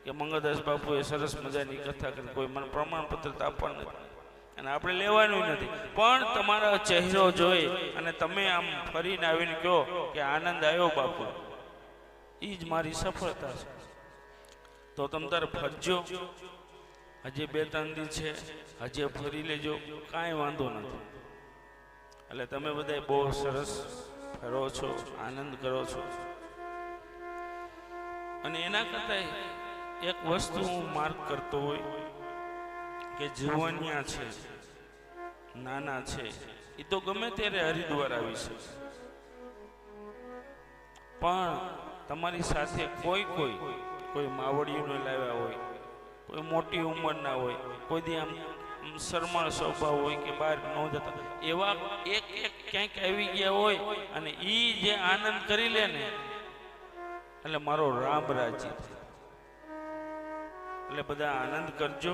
કે મંગળદાસ બાપુએ સરસ મજાની કથા કરી, કોઈ મને પ્રમાણપત્ર તો આપવાનું નથી અને આપણે લેવાનું નથી, પણ તમારો ચહેરો જોઈ અને તમે આમ ફરીને આવીને કહો કે આનંદ આવ્યો બાપુ, એ જ મારી સફળતા છે. તો તમે તારે ફરજો, હજી 2-3 દી છે, હજી ફરી લેજો, કાંઈ વાંધો નથી. એટલે તમે બધા બહુ સરસ ફરો છો, આનંદ કરો છો. અને એના કરતાં એક વસ્તુ હું માર્ક કરતો હોય કે જુવાનિયા છે, નાના છે, એ તો ગમે ત્યારે હરિદ્વાર આવી છે, પણ તમારી સાથે કોઈ માવડીઓને લાવ્યા હોય, કોઈ મોટી ઉંમરના હોય, કોઈ દી આમ શરમાળ સ્વભાવ હોય કે બહાર ન જતા, એવા એક ક્યાંક આવી ગયા હોય અને એ જે આનંદ કરી લે ને, એટલે મારો રામ રાજી. એટલે બધા આનંદ કરજો.